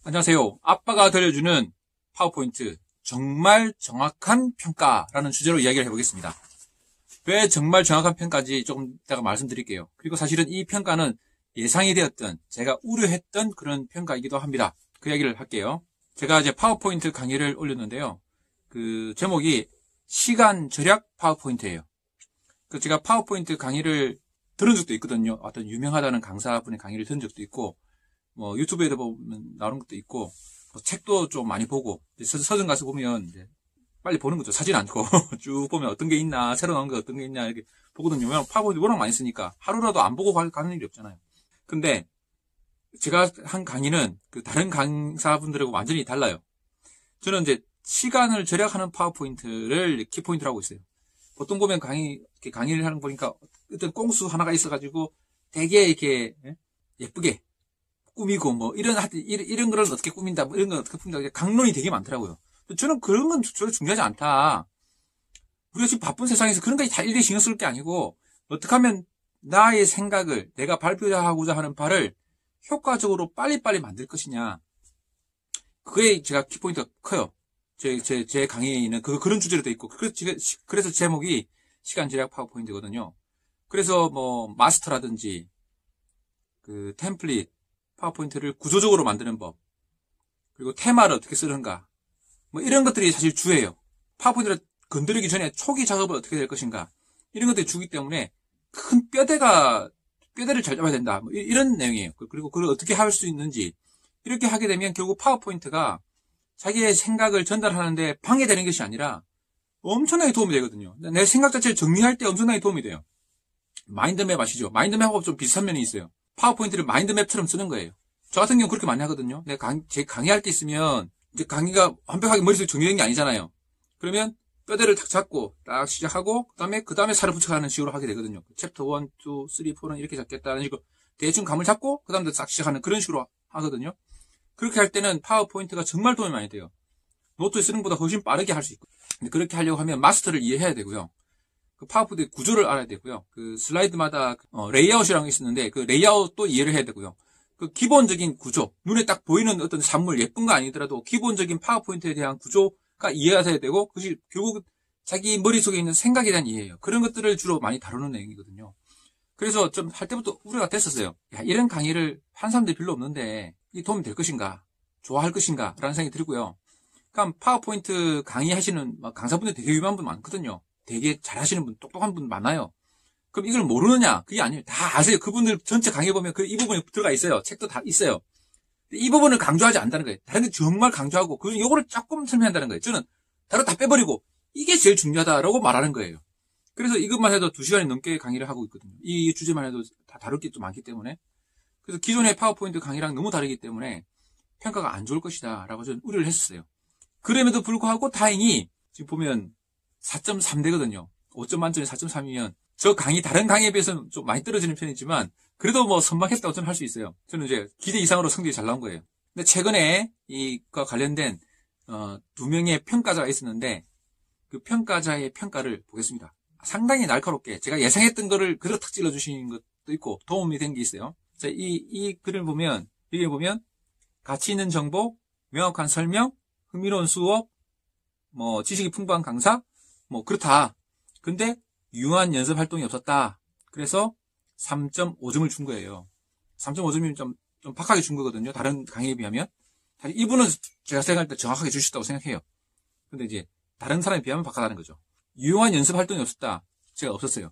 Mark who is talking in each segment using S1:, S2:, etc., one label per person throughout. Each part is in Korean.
S1: 안녕하세요. 아빠가 들려주는 파워포인트 정말 정확한 평가라는 주제로 이야기를 해보겠습니다. 왜 정말 정확한 평가인지 조금 이따가 말씀드릴게요. 그리고 사실은 이 평가는 예상이 되었던, 제가 우려했던 그런 평가이기도 합니다. 그 이야기를 할게요. 제가 이제 파워포인트 강의를 올렸는데요. 그 제목이 시간 절약 파워포인트예요. 그 제가 파워포인트 강의를 들은 적도 있거든요. 어떤 유명하다는 강사분의 강의를 들은 적도 있고, 뭐 유튜브에도 보면 나오는 것도 있고, 뭐 책도 좀 많이 보고, 서점 가서 보면 이제 빨리 보는 거죠. 사진 않고 쭉 보면 어떤 게 있나, 새로 나온 게 어떤 게 있냐 이렇게 보거든요. 왜냐면 파워포인트 워낙 많이 쓰니까 하루라도 안 보고 가는 일이 없잖아요. 근데 제가 한 강의는 그 다른 강사분들하고 완전히 달라요. 저는 이제 시간을 절약하는 파워포인트를 키포인트라고 있어요. 보통 보면 강의를 하는 거 보니까 어떤 꽁수 하나가 있어가지고 되게 이렇게 예쁘게 꾸미고 뭐 이런 걸 어떻게 꾸민다, 뭐 이런 걸 어떻게 꾸민다, 강론이 되게 많더라고요. 저는 그런 건 별로 중요하지 않다. 우리가 지금 바쁜 세상에서 그런 거 다 일일이 신경 쓸 게 아니고, 어떻게 하면 나의 생각을, 내가 발표하고자 하는 바를 효과적으로 빨리빨리 만들 것이냐. 그게 제가 키포인트가 커요. 제 강의는 그런 주제로 돼 있고, 그래서 제목이 시간 절약 파워포인트거든요. 그래서 뭐 마스터라든지 그 템플릿, 파워포인트를 구조적으로 만드는 법, 그리고 테마를 어떻게 쓰는가, 뭐 이런 것들이 사실 주예요. 파워포인트를 건드리기 전에 초기 작업을 어떻게 될 것인가, 이런 것들이 주기 때문에 큰 뼈대를 잘 잡아야 된다, 뭐 이런 내용이에요. 그리고 그걸 어떻게 할 수 있는지, 이렇게 하게 되면 결국 파워포인트가 자기의 생각을 전달하는데 방해되는 것이 아니라 엄청나게 도움이 되거든요. 내 생각 자체를 정리할 때 엄청나게 도움이 돼요. 마인드맵 아시죠? 마인드맵하고 좀 비슷한 면이 있어요. 파워포인트를 마인드맵처럼 쓰는 거예요. 저 같은 경우 그렇게 많이 하거든요. 제 강의할 때 있으면 이제 강의가 완벽하게 머릿속에 정리된 게 아니잖아요. 그러면 뼈대를 딱 잡고 딱 시작하고 그 다음에 살을 붙여가는 식으로 하게 되거든요. 챕터 1, 2, 3, 4는 이렇게 잡겠다는 식으로 대충 감을 잡고 그 다음에 딱 시작하는 그런 식으로 하거든요. 그렇게 할 때는 파워포인트가 정말 도움이 많이 돼요. 노트 쓰는 것보다 훨씬 빠르게 할 수 있고. 근데 그렇게 하려고 하면 마스터를 이해해야 되고요. 그 파워포인트 구조를 알아야 되고요. 그 슬라이드마다 레이아웃이라는 게 있었는데 그 레이아웃도 이해를 해야 되고요. 그 기본적인 구조, 눈에 딱 보이는 어떤 산물, 예쁜 거 아니더라도 기본적인 파워포인트에 대한 구조가 이해가 돼야 되고, 그것이 결국 자기 머릿속에 있는 생각에 대한 이해예요. 그런 것들을 주로 많이 다루는 내용이거든요. 그래서 좀 할 때부터 우려가 됐었어요. 야, 이런 강의를 한 사람들이 별로 없는데 이 도움이 될 것인가, 좋아할 것인가 라는 생각이 들고요. 그러니까 파워포인트 강의하시는 강사분들 되게 유명한 분 많거든요. 되게 잘하시는 분, 똑똑한 분 많아요. 그럼 이걸 모르느냐? 그게 아니에요. 다 아세요. 그분들 전체 강의 보면 이 부분이 들어가 있어요. 책도 다 있어요. 이 부분을 강조하지 않는다는 거예요. 다른 게 정말 강조하고, 요거를 조금 설명한다는 거예요. 저는 다른 다 빼버리고, 이게 제일 중요하다라고 말하는 거예요. 그래서 이것만 해도 2시간이 넘게 강의를 하고 있거든요. 이 주제만 해도 다 다룰 게 좀 많기 때문에. 그래서 기존의 파워포인트 강의랑 너무 다르기 때문에 평가가 안 좋을 것이다 라고 저는 우려를 했었어요. 그럼에도 불구하고 다행히 지금 보면 4.3대거든요. 5점 만점에 4.3이면 저 강의, 다른 강의에 비해서는 좀 많이 떨어지는 편이지만 그래도 뭐 선방했다고 저는 할 수 있어요. 저는 이제 기대 이상으로 성적이 잘 나온 거예요. 근데 최근에 이과 관련된 2명의 평가자가 있었는데 그 평가자의 평가를 보겠습니다. 상당히 날카롭게 제가 예상했던 거를 그대로 탁 찔러주신 것도 있고 도움이 된 게 있어요. 자, 이 글을 보면, 여기 보면 가치 있는 정보, 명확한 설명, 흥미로운 수업, 뭐 지식이 풍부한 강사, 뭐 그렇다. 근데 유용한 연습 활동이 없었다. 그래서 3.5점을 준 거예요. 3.5점이면 좀 박하게 준 거거든요. 다른 강의에 비하면. 사실 이분은 제가 생각할 때 정확하게 주셨다고 생각해요. 근데 이제 다른 사람에 비하면 박하다는 거죠. 유용한 연습 활동이 없었다. 제가 없었어요.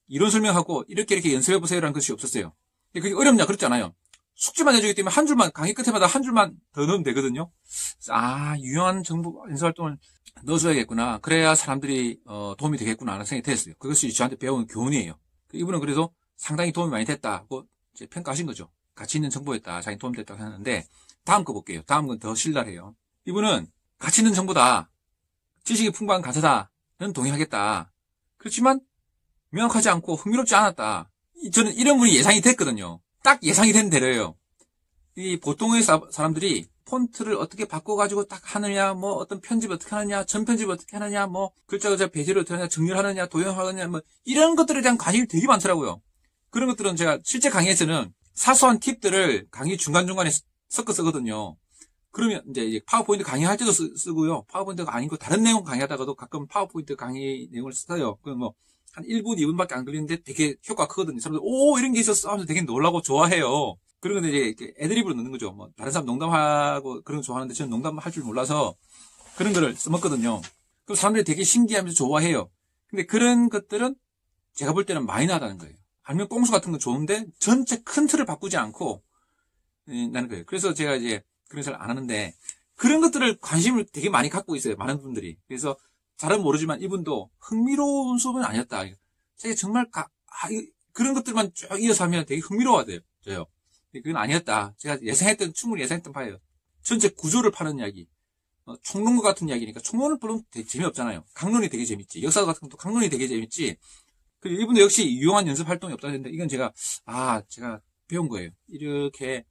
S1: 이론 설명하고 이렇게 연습해보세요라는 것이 없었어요. 그게 어렵냐? 그렇지 않아요. 숙제만 해주기 때문에 한 줄만, 강의 끝에마다 한 줄만 더 넣으면 되거든요. 유용한 정보 연습 활동을 넣어줘야겠구나. 그래야 사람들이 도움이 되겠구나 라는 생각이 들었어요. 그것이 저한테 배운 교훈이에요. 이분은 그래도 상당히 도움이 많이 됐다고 이제 평가하신 거죠. 가치 있는 정보였다. 자기 도움이 됐다고 하는데 다음 거 볼게요. 다음 건 더 신랄해요. 이분은 가치 있는 정보다, 지식이 풍부한 강사다는 동의하겠다. 그렇지만 명확하지 않고 흥미롭지 않았다. 저는 이런 분이 예상이 됐거든요. 딱 예상이 된 대로예요. 이 보통의 사람들이 폰트를 어떻게 바꿔가지고 딱 하느냐, 뭐 어떤 편집 어떻게 하느냐, 전편집 어떻게 하느냐, 뭐 글자 배제를 어떻게 하느냐, 정리를 하느냐, 도형하느냐, 뭐 이런 것들에 대한 관심이 되게 많더라고요. 그런 것들은 제가 실제 강의에서는 사소한 팁들을 강의 중간중간에 섞어 쓰거든요. 그러면 이제 파워포인트 강의할 때도 쓰고요. 파워포인트가 아니고 다른 내용 강의하다가도 가끔 파워포인트 강의 내용을 써요. 그 뭐 한 1분, 2분밖에 안 걸리는데 되게 효과 크거든요. 사람들 오 이런 게 있었어 하면서 되게 놀라고 좋아해요. 그러면 이제 애드립으로 넣는 거죠. 뭐 다른 사람 농담하고 그런 거 좋아하는데 저는 농담할 줄 몰라서 그런 거를 써먹거든요. 그럼 사람들이 되게 신기하면서 좋아해요. 근데 그런 것들은 제가 볼 때는 마이너하다는 거예요. 아니면 꼼수 같은 건 좋은데 전체 큰 틀을 바꾸지 않고 나는 거예요. 그래서 제가 이제 그런 걸 안 하는데 그런 것들을 관심을 되게 많이 갖고 있어요. 많은 분들이. 그래서 잘은 모르지만 이분도 흥미로운 수업은 아니었다. 제가 정말 그런 것들만 쭉 이어서 하면 되게 흥미로워져요. 그건 아니었다. 제가 충분히 예상했던 바예요. 전체 구조를 파는 이야기. 총론과 같은 이야기니까 총론을 보면 되게 재미없잖아요. 강론이 되게 재밌지. 역사 같은 것도 강론이 되게 재밌지. 그리고 이분도 역시 유용한 연습 활동이 없다고 했는데 이건 제가 배운 거예요. 이렇게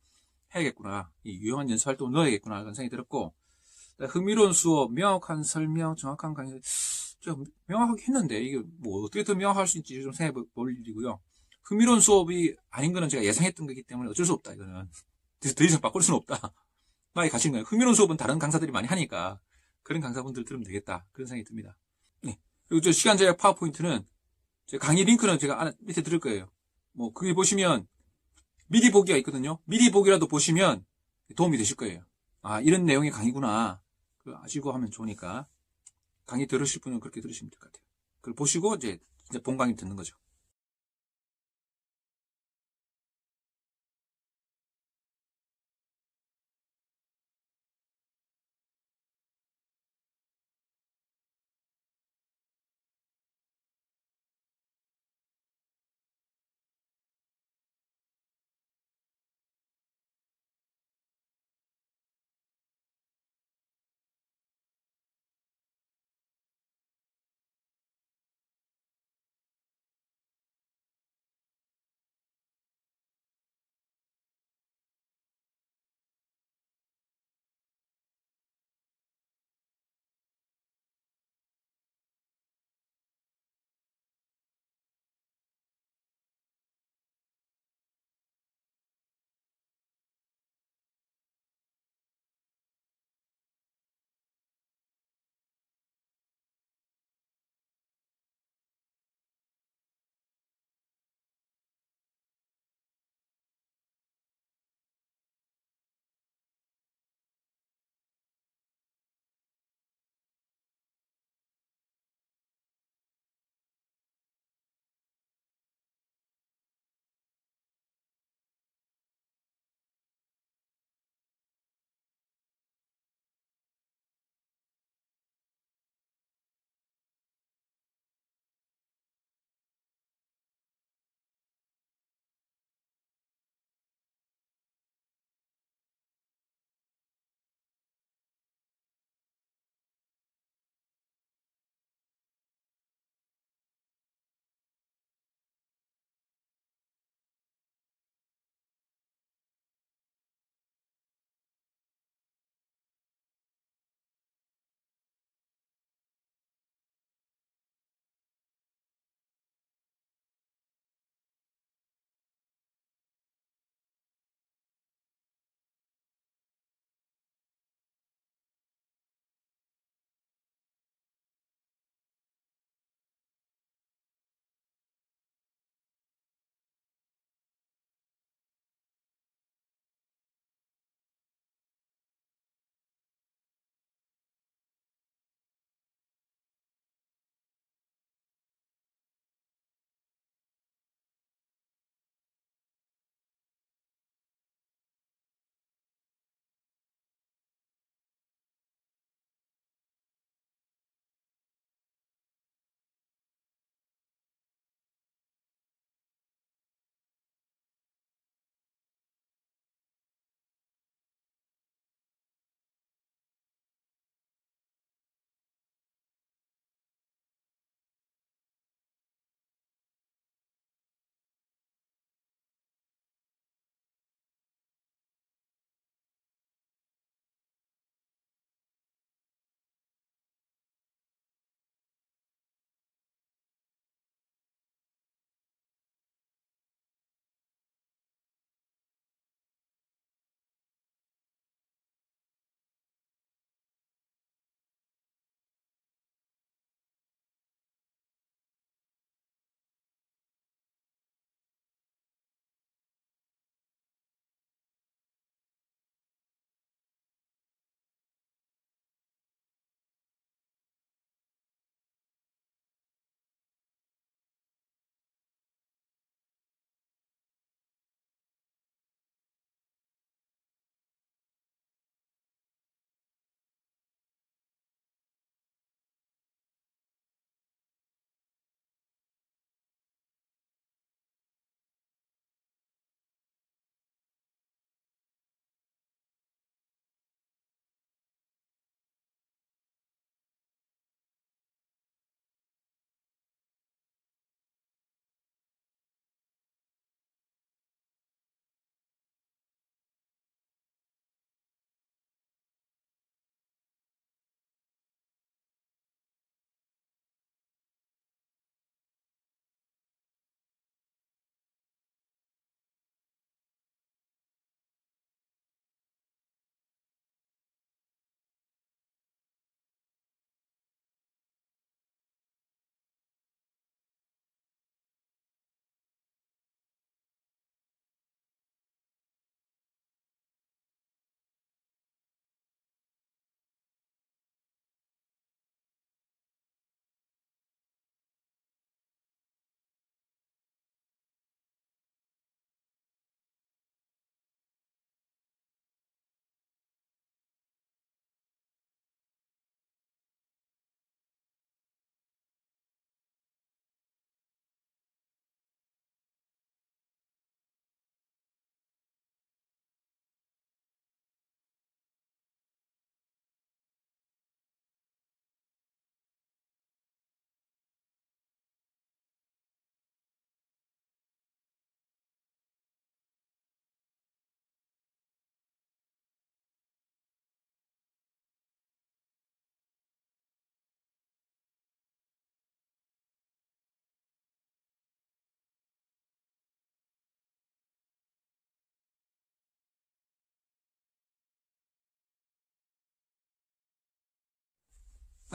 S1: 해야겠구나. 이 유용한 연습 활동을 넣어야겠구나. 그런 생각이 들었고 흥미로운 수업, 명확한 설명, 정확한 강의 좀 명확하게 했는데 이게 뭐 어떻게 더 명확할 수 있는지 좀 생각해 볼 일이고요. 흥미로운 수업이 아닌 거는 제가 예상했던 거기 때문에 어쩔 수 없다. 이거는 더 이상 바꿀 수는 없다. 나의 가치인 거예요. 흥미로운 수업은 다른 강사들이 많이 하니까 그런 강사분들 들으면 되겠다. 그런 생각이 듭니다. 네. 그리고 저 시간 제약 파워포인트는 제 강의 링크는 제가 밑에 드릴 거예요. 뭐 그게 보시면 미리 보기가 있거든요. 미리 보기라도 보시면 도움이 되실 거예요. 이런 내용의 강의구나. 그걸 아시고 하면 좋으니까 강의 들으실 분은 그렇게 들으시면 될 것 같아요. 그걸 보시고 이제 본 강의 듣는 거죠.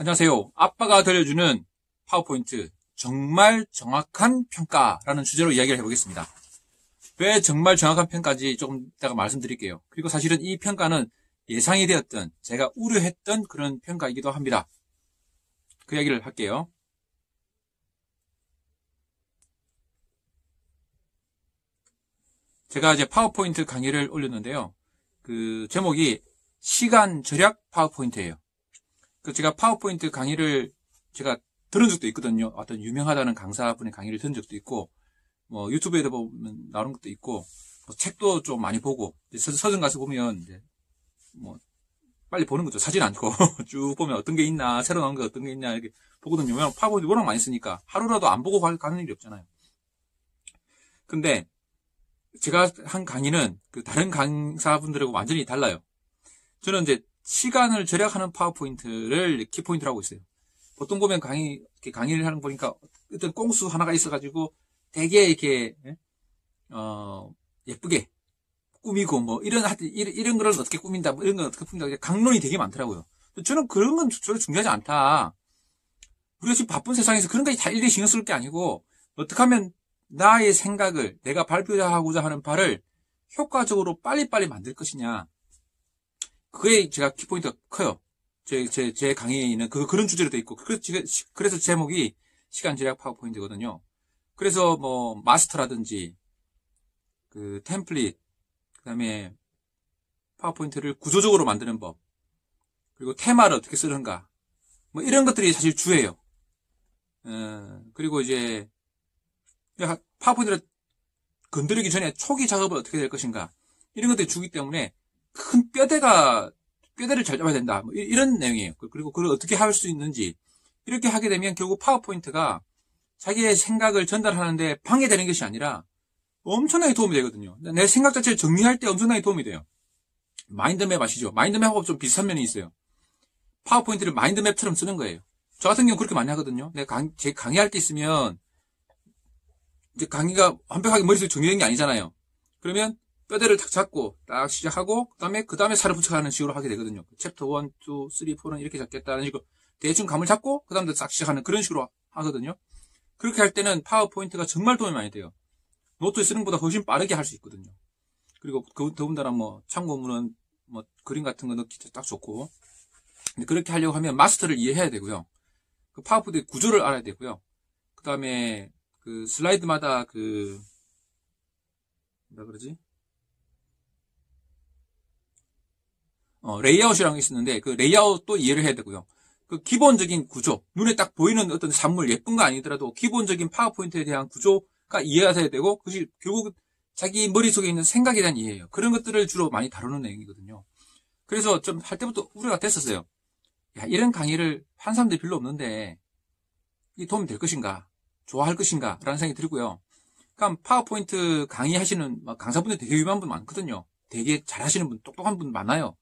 S1: 안녕하세요. 아빠가 들려주는 파워포인트 정말 정확한 평가라는 주제로 이야기를 해보겠습니다. 왜 정말 정확한 평가인지 조금 이따가 말씀드릴게요. 그리고 사실은 이 평가는 예상이 되었던, 제가 우려했던 그런 평가이기도 합니다. 그 이야기를 할게요. 제가 이제 파워포인트 강의를 올렸는데요. 그 제목이 시간 절약 파워포인트예요. 그 제가 파워포인트 강의를 제가 들은 적도 있거든요. 어떤 유명하다는 강사분의 강의를 들은 적도 있고, 뭐 유튜브에도 보면 나오는 것도 있고, 뭐 책도 좀 많이 보고, 서점 가서 보면 이제 뭐 빨리 보는 거죠. 사진 않고 쭉 보면 어떤 게 있나, 새로 나온 게 어떤 게 있냐 이렇게 보거든요. 왜냐면 파워포인트 워낙 많이 쓰니까 하루라도 안 보고 가는 일이 없잖아요. 근데 제가 한 강의는 그 다른 강사분들하고 완전히 달라요. 저는 이제 시간을 절약하는 파워포인트를 키포인트라고 있어요. 보통 보면 강의를 하는 거 보니까 어떤 꽁수 하나가 있어가지고 되게 이렇게, 예쁘게 꾸미고 뭐 이런 걸 어떻게 꾸민다, 뭐 이런 걸 어떻게 꾸민다, 강론이 되게 많더라고요. 저는 그런 건 별로 중요하지 않다. 우리가 지금 바쁜 세상에서 그런 거 다 일일이 신경 쓸 게 아니고, 어떻게 하면 나의 생각을, 내가 발표하고자 하는 바를 효과적으로 빨리빨리 만들 것이냐. 그게 제가 키포인트가 커요. 제 강의에는 그런 주제로 돼 있고, 그래서 제목이 시간 절약 파워포인트거든요. 그래서 뭐, 마스터라든지, 그 템플릿, 그 다음에 파워포인트를 구조적으로 만드는 법, 그리고 테마를 어떻게 쓰는가, 뭐 이런 것들이 사실 주예요. 그리고 이제, 파워포인트를 건드리기 전에 초기 작업을 어떻게 될 것인가, 이런 것들이 주기 때문에 큰 뼈대를 잘 잡아야 된다. 뭐 이런 내용이에요. 그리고 그걸 어떻게 할 수 있는지, 이렇게 하게 되면 결국 파워포인트가 자기의 생각을 전달하는데 방해되는 것이 아니라 엄청나게 도움이 되거든요. 내 생각 자체를 정리할 때 엄청나게 도움이 돼요. 마인드맵 아시죠? 마인드맵하고 좀 비슷한 면이 있어요. 파워포인트를 마인드맵처럼 쓰는 거예요. 저 같은 경우는 그렇게 많이 하거든요. 제 강의할 때 있으면, 이제 강의가 완벽하게 머릿속에 정리된 게 아니잖아요. 그러면 뼈대를 딱 잡고 딱 시작하고 그 다음에 살을 붙여가는 식으로 하게 되거든요. 챕터 1, 2, 3, 4는 이렇게 잡겠다는 식으로 대충 감을 잡고 그 다음에 딱 시작하는 그런 식으로 하거든요. 그렇게 할 때는 파워포인트가 정말 도움이 많이 돼요. 노트 쓰는 것보다 훨씬 빠르게 할 수 있거든요. 그리고 더군다나 뭐 참고문은 뭐 그림 같은 거 넣기 딱 좋고. 근데 그렇게 하려고 하면 마스터를 이해해야 되고요. 그 파워포인트 구조를 알아야 되고요. 그 다음에 그 슬라이드마다 뭐라 그러지? 레이아웃이라는 게 있었는데, 그 레이아웃도 이해를 해야 되고요. 그 기본적인 구조, 눈에 딱 보이는 어떤 산물, 예쁜 거 아니더라도 기본적인 파워포인트에 대한 구조가 이해가 돼야 되고, 그것이 결국 자기 머릿속에 있는 생각에 대한 이해예요. 그런 것들을 주로 많이 다루는 내용이거든요. 그래서 좀 할 때부터 우려가 됐었어요. 야, 이런 강의를 한 사람들이 별로 없는데, 이 도움이 될 것인가? 좋아할 것인가? 라는 생각이 들고요. 그러니까 파워포인트 강의하시는 강사분들 되게 유명한 분 많거든요. 되게 잘하시는 분, 똑똑한 분 많아요.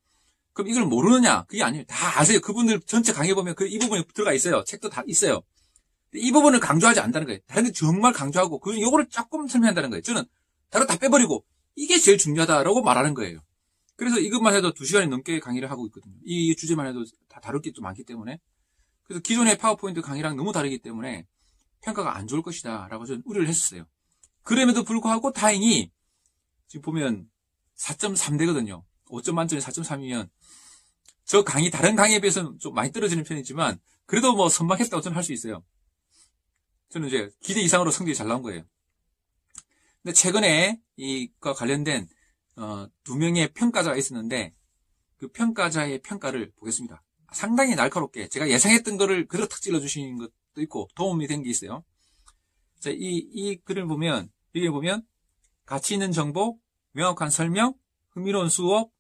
S1: 그럼 이걸 모르느냐? 그게 아니에요. 다 아세요. 그분들 전체 강의 보면 이 부분이 들어가 있어요. 책도 다 있어요. 이 부분을 강조하지 않는다는 거예요. 다른 데 정말 강조하고, 요거를 조금 설명한다는 거예요. 저는 다른 다 빼버리고, 이게 제일 중요하다라고 말하는 거예요. 그래서 이것만 해도 2시간이 넘게 강의를 하고 있거든요. 이 주제만 해도 다 다룰 게 좀 많기 때문에. 그래서 기존의 파워포인트 강의랑 너무 다르기 때문에 평가가 안 좋을 것이다 라고 저는 우려를 했었어요. 그럼에도 불구하고 다행히 지금 보면 4.3되거든요. 5점 만점에 4.3이면 저 다른 강의에 비해서는 좀 많이 떨어지는 편이지만 그래도 뭐 선방했다고 저는 할 수 있어요. 저는 이제 기대 이상으로 성적이 잘 나온 거예요. 근데 최근에 이과 관련된 2명의 평가자가 있었는데 그 평가자의 평가를 보겠습니다. 상당히 날카롭게 제가 예상했던 거를 그대로 탁 찔러주신 것도 있고 도움이 된 게 있어요. 자, 이 글을 보면 여기 보면 가치 있는 정보, 명확한 설명, 흥미로운 수업,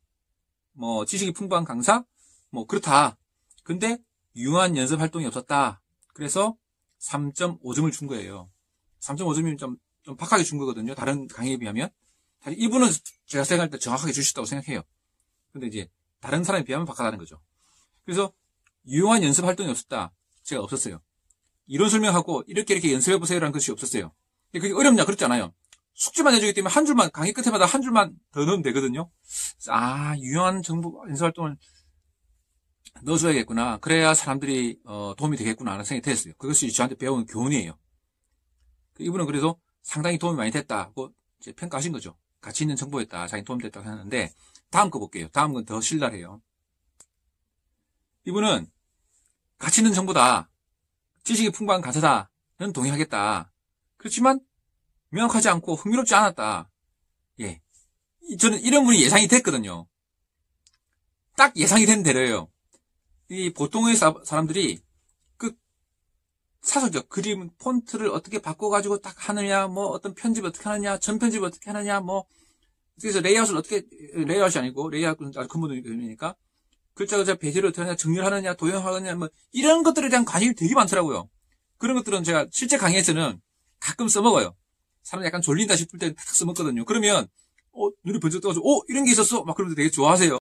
S1: 뭐 지식이 풍부한 강사, 뭐 그렇다. 근데 유용한 연습 활동이 없었다. 그래서 3.5점을 준 거예요. 3.5점이면 좀 박하게 준 거거든요. 다른 강의에 비하면. 사실 이분은 제가 생각할 때 정확하게 주셨다고 생각해요. 근데 이제 다른 사람에 비하면 박하다는 거죠. 그래서 유용한 연습 활동이 없었다. 제가 없었어요. 이론 설명하고 이렇게 연습해보세요라는 것이 없었어요. 근데 그게 어렵냐? 그렇지 않아요. 숙제만 해주기 때문에 한 줄만, 강의 끝에마다 한 줄만 더 넣으면 되거든요. 유용한 정보 연습 활동을 넣어줘야겠구나. 그래야 사람들이 도움이 되겠구나 하는 생각이 들었어요. 그것이 저한테 배운 교훈이에요. 이분은 그래도 상당히 도움이 많이 됐다고 이제 평가하신 거죠. 가치 있는 정보였다. 자기 도움이 됐다고 하는데 다음 거 볼게요. 다음 건 더 신랄해요. 이분은 가치 있는 정보다. 지식이 풍부한 강사다는 동의하겠다. 그렇지만 명확하지 않고 흥미롭지 않았다. 예, 저는 이런 분이 예상이 됐거든요. 딱 예상이 된 대로예요. 이 보통의 사람들이 그 사설적 그림 폰트를 어떻게 바꿔가지고 딱 하느냐, 뭐 어떤 편집을 어떻게 하느냐, 전 편집을 어떻게 하느냐, 뭐 그래서 레이아웃을 어떻게 레이아웃이 아니고 레이아웃은 아주 근본이니까 글자 배제를 어떻게 하느냐, 정리를 하느냐, 도형하느냐, 뭐 이런 것들에 대한 관심이 되게 많더라고요. 그런 것들은 제가 실제 강의에서는 가끔 써먹어요. 사람 약간 졸린다 싶을 때 딱 써먹거든요. 그러면 눈이 번쩍 떠가지고 이런 게 있었어? 막 그러면서 되게 좋아하세요.